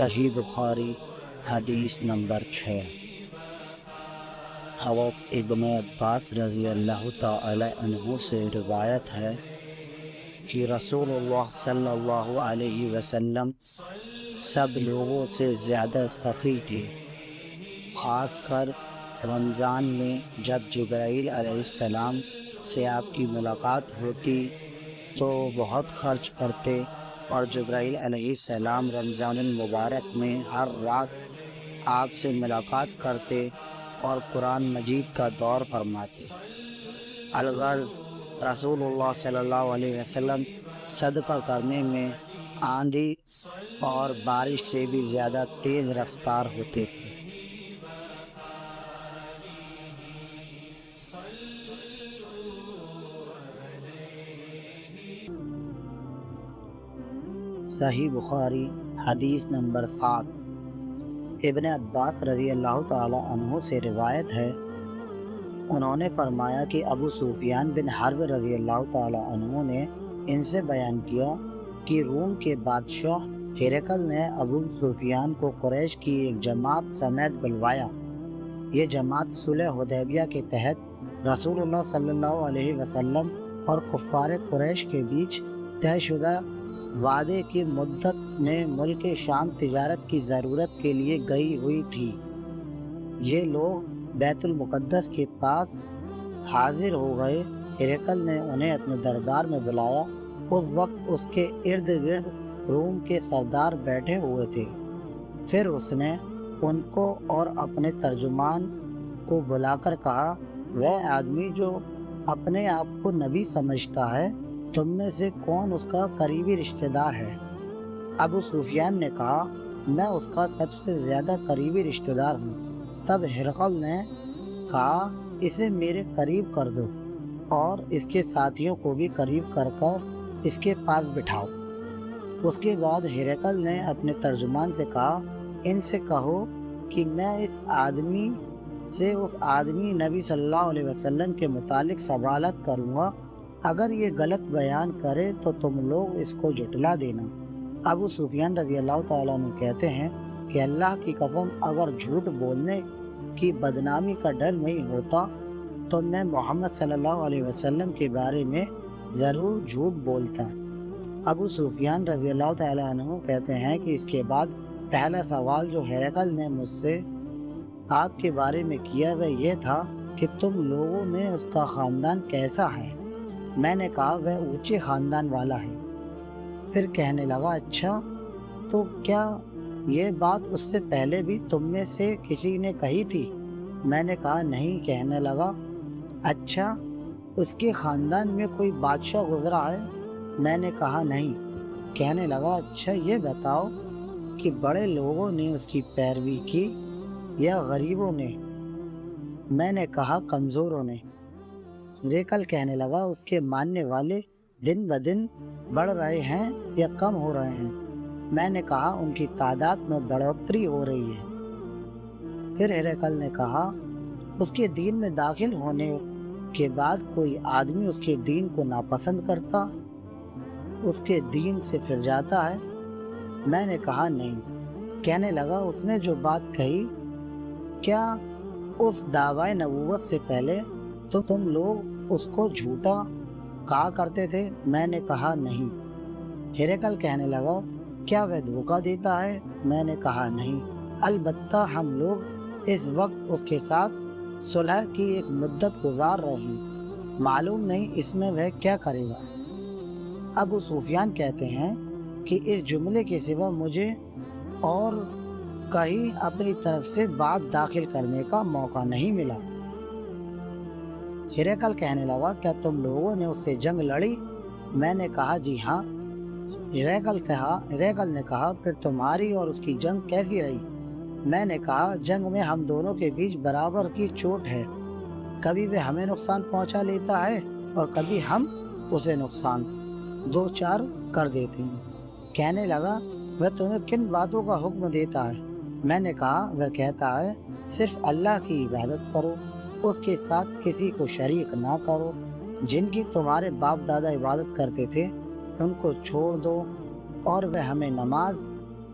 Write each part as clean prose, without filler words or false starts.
صحیح بخاری حدیث نمبر 6۔ حضرت ابن عباس رضی اللہ تعالی عنہ سے روایت ہے کہ رسول اللہ صلی اللہ علیہ وسلم سب لوگوں سے زیادہ سخی تھے، خاص کر رمضان میں جب جبرائیل علیہ السلام سے آپ کی ملاقات ہوتی تو بہت خرچ کرتے، اور جبرائیل علیہ السلام رمضان المبارک میں ہر رات آپ سے ملاقات کرتے اور قرآن مجید کا دور فرماتے۔ الغرض رسول اللہ صلی اللہ علیہ وسلم صدقہ کرنے میں آندھی اور بارش سے بھی زیادہ تیز رفتار ہوتے تھے۔ صحیح بخاری حدیث نمبر 7۔ ابن عباس رضی اللہ تعالی عنہ سے روایت ہے، انہوں نے فرمایا کہ ابو سفیان بن حرب رضی اللہ تعالی عنہ نے ان سے بیان کیا کہ روم کے بادشاہ ہرقل نے ابو سفیان کو قریش کی ایک جماعت سمیت بلوایا۔ یہ جماعت صلح حدیبیہ کے تحت رسول اللہ صلی اللہ علیہ وسلم اور کفار قریش کے بیچ طے شدہ وعدے کی مدت میں ملک شام تجارت کی ضرورت کے لیے گئی ہوئی تھی۔ یہ لوگ بیت المقدس کے پاس حاضر ہو گئے۔ ہرقل نے انہیں اپنے دربار میں بلایا۔ اس وقت اس کے ارد گرد روم کے سردار بیٹھے ہوئے تھے۔ پھر اس نے ان کو اور اپنے ترجمان کو بلا کر کہا، وہ آدمی جو اپنے آپ کو نبی سمجھتا ہے، تم میں سے کون اس کا قریبی رشتہ دار ہے؟ ابو سفیان نے کہا، میں اس کا سب سے زیادہ قریبی رشتہ دار ہوں۔ تب ہرقل نے کہا، اسے میرے قریب کر دو اور اس کے ساتھیوں کو بھی قریب کر اس کے پاس بٹھاؤ۔ اس کے بعد ہرقل نے اپنے ترجمان سے کہا، ان سے کہو کہ میں اس آدمی نبی صلی اللہ علیہ وسلم کے متعلق سوالات کروں گا، اگر یہ غلط بیان کرے تو تم لوگ اس کو جھٹلا دینا۔ ابو سفیان رضی اللہ تعالیٰ عنہ کہتے ہیں کہ اللہ کی قسم، اگر جھوٹ بولنے کی بدنامی کا ڈر نہیں ہوتا تو میں محمد صلی اللہ علیہ وسلم کے بارے میں ضرور جھوٹ بولتا۔ ابو سفیان رضی اللہ تعالیٰ عنہ کہتے ہیں کہ اس کے بعد پہلا سوال جو ہرقل نے مجھ سے آپ کے بارے میں کیا وہ یہ تھا کہ تم لوگوں میں اس کا خاندان کیسا ہے؟ میں نے کہا، وہ اونچے خاندان والا ہے۔ پھر کہنے لگا، اچھا تو کیا یہ بات اس سے پہلے بھی تم میں سے کسی نے کہی تھی؟ میں نے کہا، نہیں۔ کہنے لگا، اچھا اس کے خاندان میں کوئی بادشاہ گزرا ہے؟ میں نے کہا، نہیں۔ کہنے لگا، اچھا یہ بتاؤ کہ بڑے لوگوں نے اس کی پیروی کی یا غریبوں نے؟ میں نے کہا، کمزوروں نے۔ ہرقل کہنے لگا، اس کے ماننے والے دن بدن بڑھ رہے ہیں یا کم ہو رہے ہیں؟ میں نے کہا، ان کی تعداد میں بڑھوتری ہو رہی ہے۔ پھر ہرقل نے کہا، اس کے دین میں داخل ہونے کے بعد کوئی آدمی اس کے دین کو ناپسند کرتا، اس کے دین سے پھر جاتا ہے؟ میں نے کہا، نہیں۔ کہنے لگا، اس نے جو بات کہی، کیا اس دعوی نبوت سے پہلے تو تم لوگ اس کو جھوٹا کہا کرتے تھے؟ میں نے کہا، نہیں۔ ہرقل کہنے لگا، کیا وہ دھوکہ دیتا ہے؟ میں نے کہا، نہیں، البتہ ہم لوگ اس وقت اس کے ساتھ صلح کی ایک مدت گزار رہے ہیں، معلوم نہیں اس میں وہ کیا کرے گا۔ ابو سفیان کہتے ہیں کہ اس جملے کے سوا مجھے اور کہیں اپنی طرف سے بات داخل کرنے کا موقع نہیں ملا۔ ہرقل کہنے لگا، کیا تم لوگوں نے اس سے جنگ لڑی؟ میں نے کہا، جی ہاں۔ ہرقل نے کہا، پھر تمہاری اور اس کی جنگ کیسی رہی؟ میں نے کہا، جنگ میں ہم دونوں کے بیچ برابر کی چوٹ ہے، کبھی وہ ہمیں نقصان پہنچا لیتا ہے اور کبھی ہم اسے نقصان دو چار کر دیتے ہیں۔ کہنے لگا، وہ تمہیں کن باتوں کا حکم دیتا ہے؟ میں نے کہا، وہ کہتا ہے، صرف اللہ کی عبادت کرو، اس کے ساتھ کسی کو شریک نہ کرو، جن کی تمہارے باپ دادا عبادت کرتے تھے ان کو چھوڑ دو، اور وہ ہمیں نماز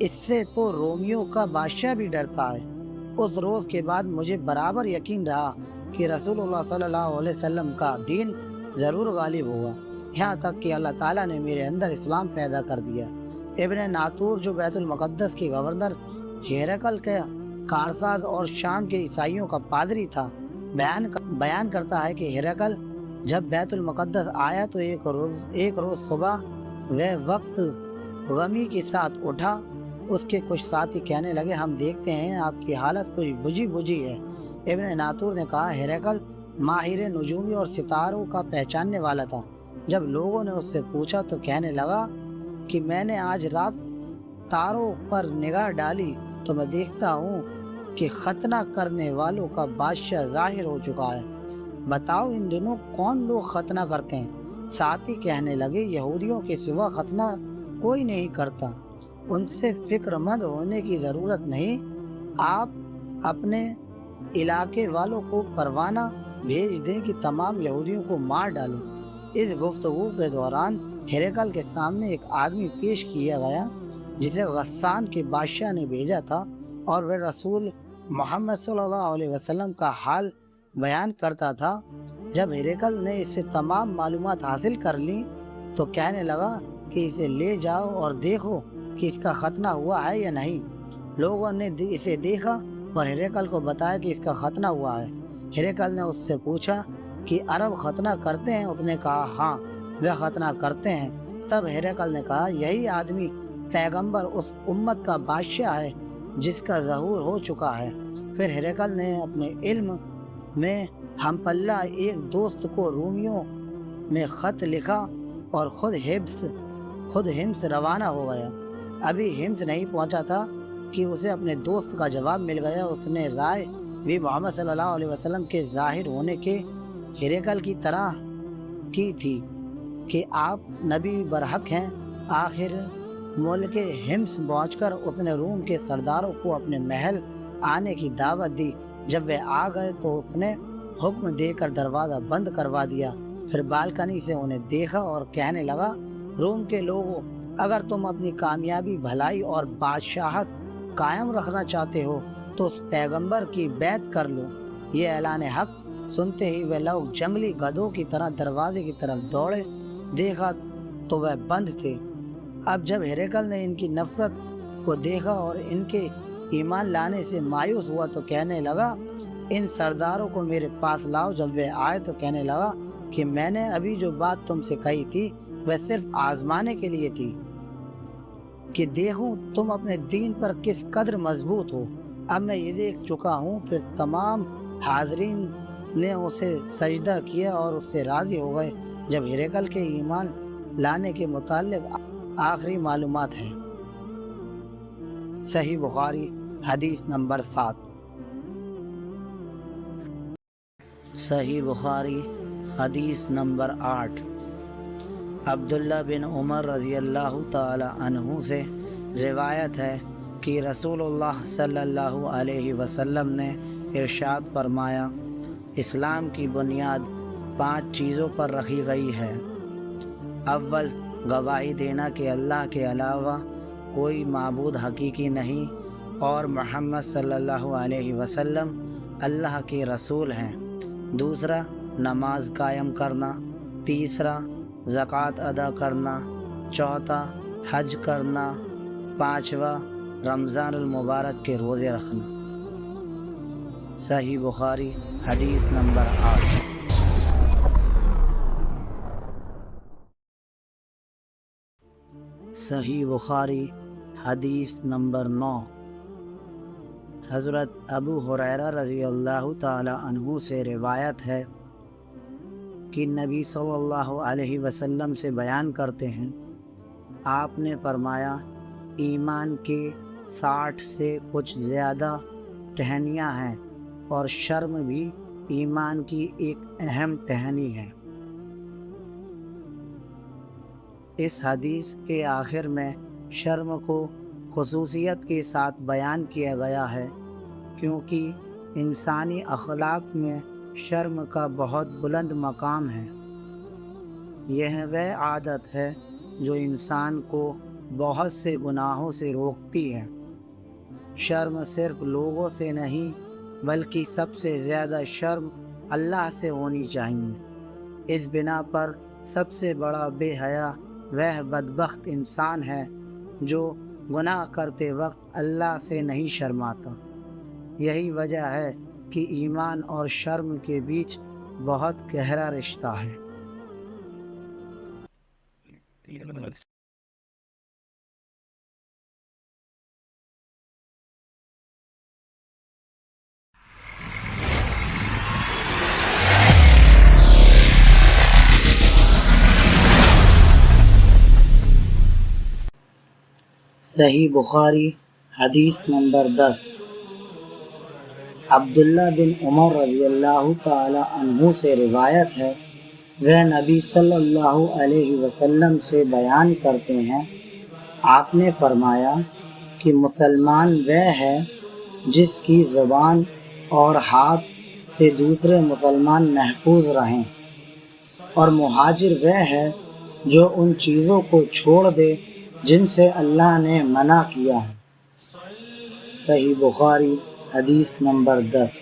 اس سے تو رومیوں کا بادشاہ بھی ڈرتا ہے۔ اس روز کے بعد مجھے برابر یقین رہا کہ رسول اللہ صلی اللہ علیہ وسلم کا دین ضرور غالب ہوگا، یہاں تک کہ اللہ تعالیٰ نے میرے اندر اسلام پیدا کر دیا۔ ابن ناطور جو بیت المقدس کے گورنر ہیرقل کا کارساز اور شام کے عیسائیوں کا پادری تھا، بیان کرتا ہے کہ ہیرقل جب بیت المقدس آیا تو ایک روز صبح وہ وقت غمی کے ساتھ اٹھا۔ اس کے کچھ ساتھی کہنے لگے، ہم دیکھتے ہیں آپ کی حالت کچھ بجھی ہے۔ ابن ناطور نے کہا، ہیرقل ماہر نجومی اور ستاروں کا پہچاننے والا تھا۔ جب لوگوں نے اس سے پوچھا تو کہنے لگا کہ میں نے آج رات تاروں پر نگاہ ڈالی تو میں دیکھتا ہوں کہ ختنہ کرنے والوں کا بادشاہ ظاہر ہو چکا ہے۔ بتاؤ ان دنوں کون لوگ ختنہ کرتے ہیں؟ ساتھی کہنے لگے، یہودیوں کے سوا ختنہ کوئی نہیں کرتا۔ ان سے فکر مند ہونے کی ضرورت نہیں، آپ اپنے علاقے والوں کو پروانہ بھیج دیں کہ تمام یہودیوں کو مار ڈالیں۔ اس گفتگو کے دوران ہیرقل کے سامنے ایک آدمی پیش کیا گیا جسے غسان کے بادشاہ نے بھیجا تھا، اور وہ رسول محمد صلی اللہ علیہ وسلم کا حال بیان کرتا تھا۔ جب ہیرقل نے اس سے تمام معلومات حاصل کر لیں تو کہنے لگا کہ اسے لے جاؤ اور دیکھو کہ اس کا ختنہ ہوا ہے یا نہیں۔ لوگوں نے اسے دیکھا اور ہیرقل کو بتایا کہ اس کا ختنہ ہوا ہے۔ ہیرقل نے اس سے پوچھا کہ عرب ختنہ کرتے ہیں؟ اس نے کہا، ہاں وہ ختنہ کرتے ہیں۔ تب ہیرقل نے کہا، یہی آدمی پیغمبر اس امت کا بادشاہ ہے جس کا ظہور ہو چکا ہے۔ پھر ہیرقل نے اپنے علم میں ہم پلہ ایک دوست کو رومیوں میں خط لکھا اور خود ہمس روانہ ہو گیا۔ ابھی ہمس نہیں پہنچا تھا کہ اسے اپنے دوست کا جواب مل گیا۔ اس نے رائے بھی محمد صلی اللہ علیہ وسلم کے ظاہر ہونے کے ہیرقل کی طرح کی تھی کہ آپ نبی برحق ہیں۔ آخر ملک ہمس پہنچ کر اس نے روم کے سرداروں کو اپنے محل آنے کی دعوت دی۔ جب وہ آ گئے تو اس نے حکم دے کر دروازہ بند کروا دیا۔ پھر بالکنی سے انہیں دیکھا اور کہنے لگا، روم کے لوگوں، اگر تم اپنی کامیابی، بھلائی اور بادشاہت قائم رکھنا چاہتے ہو تو اس پیغمبر کی بیعت کر لو۔ یہ اعلان حق سنتے ہی وہ لوگ جنگلی گدھوں کی طرح دروازے کی طرف دوڑے۔ دیکھا تو وہ بند تھے۔ اب جب ہیرقل نے ان کی نفرت کو دیکھا اور ان کے ایمان لانے سے مایوس ہوا تو کہنے لگا، ان سرداروں کو میرے پاس لاؤ۔ جب وہ آئے تو کہنے لگا کہ میں نے ابھی جو بات تم سے کہی تھی وہ صرف آزمانے کے لیے تھی کہ دیکھوں تم اپنے دین پر کس قدر مضبوط ہو۔ اب میں یہ دیکھ چکا ہوں۔ پھر تمام حاضرین نے اسے سجدہ کیا اور اس سے راضی ہو گئے۔ جب ہیرقل کے ایمان لانے کے متعلق آخری معلومات ہیں۔ صحیح بخاری حدیث نمبر 7۔ صحیح بخاری حدیث نمبر 8۔ عبداللہ بن عمر رضی اللہ تعالی عنہ سے روایت ہے کہ رسول اللہ صلی اللہ علیہ وسلم نے ارشاد فرمایا، اسلام کی بنیاد 5 چیزوں پر رکھی گئی ہے۔ اول، گواہی دینا کہ اللہ کے علاوہ کوئی معبود حقیقی نہیں اور محمد صلی اللہ علیہ وسلم اللہ کے رسول ہیں۔ دوسرا، نماز قائم کرنا۔ تیسرا، زکوٰۃ ادا کرنا۔ چوتھا، حج کرنا۔ پانچواں، رمضان المبارک کے روزے رکھنا۔ صحیح بخاری حدیث نمبر 8۔ صحیح بخاری حدیث نمبر 9۔ حضرت ابو ہریرہ رضی اللہ تعالی عنہ سے روایت ہے کہ نبی صلی اللہ علیہ وسلم سے بیان کرتے ہیں، آپ نے فرمایا، ایمان کے 60 سے کچھ زیادہ ٹہنیاں ہیں اور شرم بھی ایمان کی ایک اہم ٹہنی ہے۔ اس حدیث کے آخر میں شرم کو خصوصیت کے ساتھ بیان کیا گیا ہے، کیونکہ انسانی اخلاق میں شرم کا بہت بلند مقام ہے۔ یہ وہ عادت ہے جو انسان کو بہت سے گناہوں سے روکتی ہے۔ شرم صرف لوگوں سے نہیں بلکہ سب سے زیادہ شرم اللہ سے ہونی چاہیے۔ اس بنا پر سب سے بڑا بے حیا وہ بدبخت انسان ہے جو گناہ کرتے وقت اللہ سے نہیں شرماتا۔ یہی وجہ ہے کہ ایمان اور شرم کے بیچ بہت گہرا رشتہ ہے۔ صحیح بخاری حدیث نمبر 10۔ عبداللہ بن عمر رضی اللہ تعالی عنہ سے روایت ہے، وہ نبی صلی اللہ علیہ وسلم سے بیان کرتے ہیں، آپ نے فرمایا کہ مسلمان وہ ہے جس کی زبان اور ہاتھ سے دوسرے مسلمان محفوظ رہیں، اور مہاجر وہ ہے جو ان چیزوں کو چھوڑ دے جن سے اللہ نے منع کیا ہے۔ صحیح بخاری حدیث نمبر 10۔